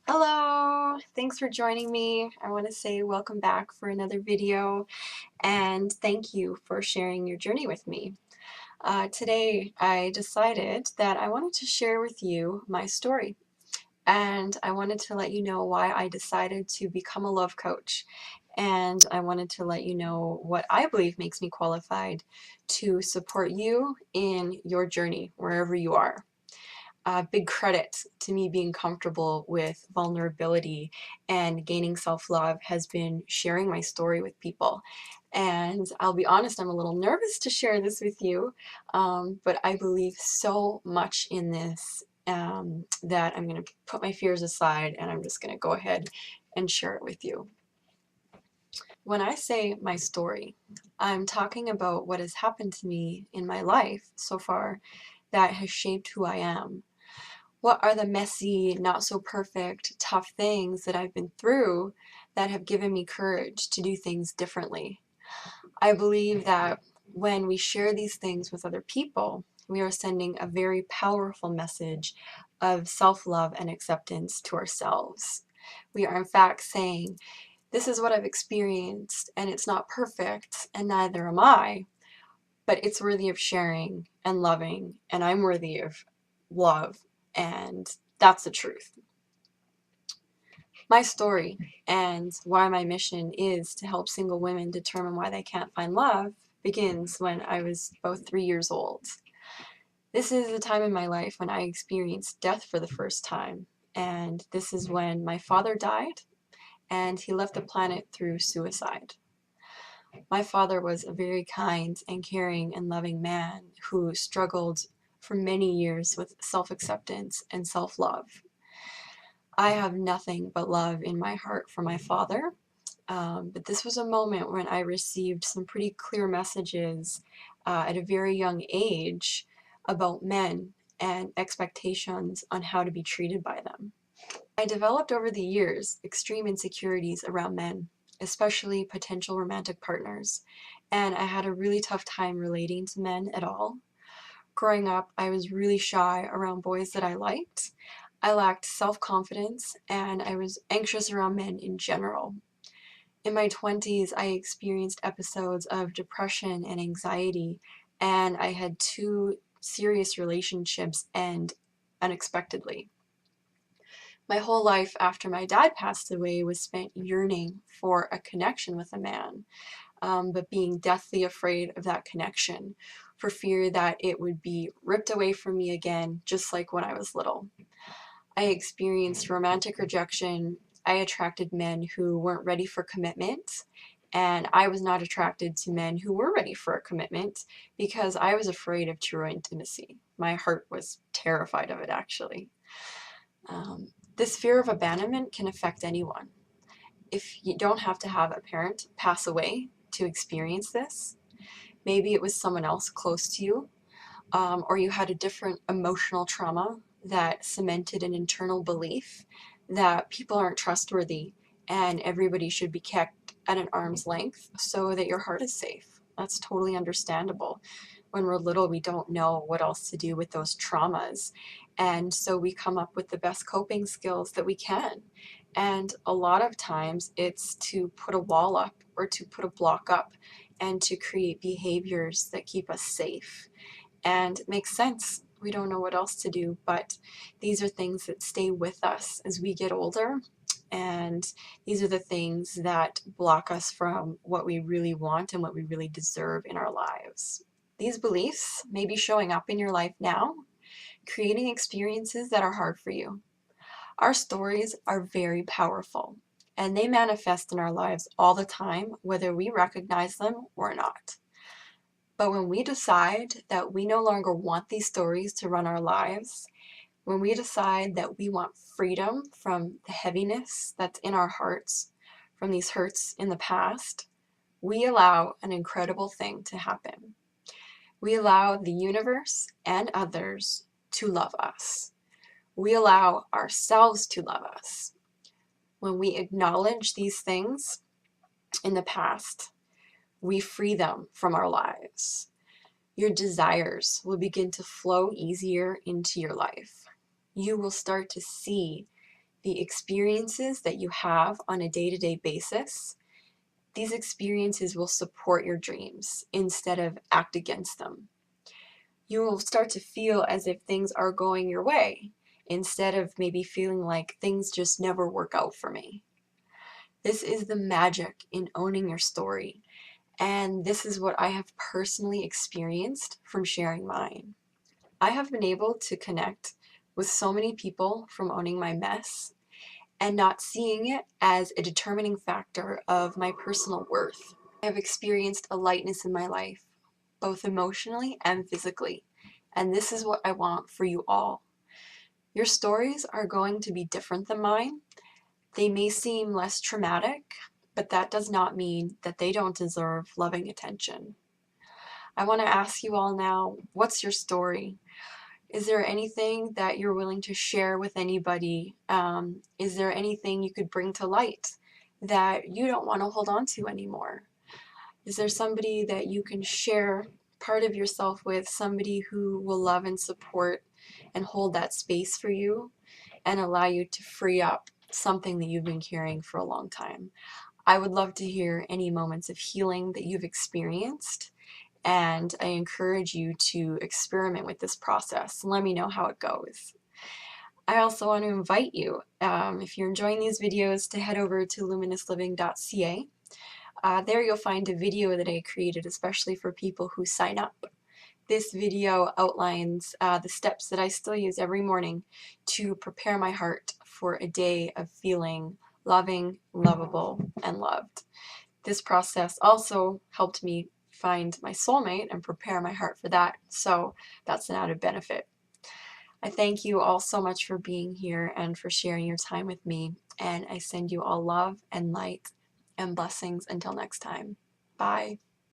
Hello, thanks for joining me. I want to say welcome back for another video and thank you for sharing your journey with me. Today I decided that I wanted to share with you my story, and I wanted to let you know why I decided to become a love coach, and I wanted to let you know what I believe makes me qualified to support you in your journey wherever you are. Big credit to me being comfortable with vulnerability and gaining self-love has been sharing my story with people. And I'll be honest, I'm a little nervous to share this with you, but I believe so much in this that I'm going to put my fears aside and I'm just going to go ahead and share it with you. When I say my story, I'm talking about what has happened to me in my life so far that has shaped who I am. What are the messy, not so perfect, tough things that I've been through that have given me courage to do things differently? I believe that when we share these things with other people, we are sending a very powerful message of self-love and acceptance to ourselves. We are in fact saying, this is what I've experienced and it's not perfect and neither am I, but it's worthy of sharing and loving, and I'm worthy of love, and that's the truth. My story and why my mission is to help single women determine why they can't find love begins when I was about 3 years old. This is a time in my life when I experienced death for the first time, and this is when my father died and he left the planet through suicide. My father was a very kind and caring and loving man who struggled for many years with self-acceptance and self-love. I have nothing but love in my heart for my father, but this was a moment when I received some pretty clear messages at a very young age about men and expectations on how to be treated by them. I developed over the years extreme insecurities around men, especially potential romantic partners, and I had a really tough time relating to men at all. Growing up, I was really shy around boys that I liked. I lacked self-confidence, and I was anxious around men in general. In my 20s, I experienced episodes of depression and anxiety, and I had 2 serious relationships end unexpectedly. My whole life after my dad passed away was spent yearning for a connection with a man, but being deathly afraid of that connection for fear that it would be ripped away from me again, just like when I was little. I experienced romantic rejection. I attracted men who weren't ready for commitment, and I was not attracted to men who were ready for a commitment because I was afraid of true intimacy. My heart was terrified of it, actually. This fear of abandonment can affect anyone. If you don't have to have a parent pass away to experience this, maybe it was someone else close to you, or you had a different emotional trauma that cemented an internal belief that people aren't trustworthy and everybody should be kept at an arm's length so that your heart is safe. That's totally understandable. When we're little, we don't know what else to do with those traumas, and so we come up with the best coping skills that we can. And a lot of times it's to put a wall up or to put a block up and to create behaviors that keep us safe. And it makes sense. We don't know what else to do, but these are things that stay with us as we get older, and these are the things that block us from what we really want and what we really deserve in our lives. These beliefs may be showing up in your life now, creating experiences that are hard for you. Our stories are very powerful, and they manifest in our lives all the time, whether we recognize them or not. But when we decide that we no longer want these stories to run our lives, when we decide that we want freedom from the heaviness that's in our hearts, from these hurts in the past, we allow an incredible thing to happen. We allow the universe and others to love us. We allow ourselves to love us. When we acknowledge these things in the past, we free them from our lives. Your desires will begin to flow easier into your life. You will start to see the experiences that you have on a day-to-day basis, these experiences will support your dreams instead of act against them. You will start to feel as if things are going your way instead of maybe feeling like things just never work out for me. This is the magic in owning your story, and this is what I have personally experienced from sharing mine. I have been able to connect with so many people from owning my mess and not seeing it as a determining factor of my personal worth. I have experienced a lightness in my life, both emotionally and physically, and this is what I want for you all. Your stories are going to be different than mine. They may seem less traumatic, but that does not mean that they don't deserve loving attention. I want to ask you all now, what's your story? Is there anything that you're willing to share with anybody? Is there anything you could bring to light that you don't want to hold on to anymore? Is there somebody that you can share part of yourself with, somebody who will love and support and hold that space for you and allow you to free up something that you've been carrying for a long time? I would love to hear any moments of healing that you've experienced, and I encourage you to experiment with this process. Let me know how it goes. I also want to invite you, if you're enjoying these videos, to head over to luminousliving.ca. There you'll find a video that I created especially for people who sign up. This video outlines the steps that I still use every morning to prepare my heart for a day of feeling loving, lovable, and loved. This process also helped me find my soulmate and prepare my heart for that, so that's an added benefit. I thank you all so much for being here and for sharing your time with me, and I send you all love and light and blessings until next time. Bye.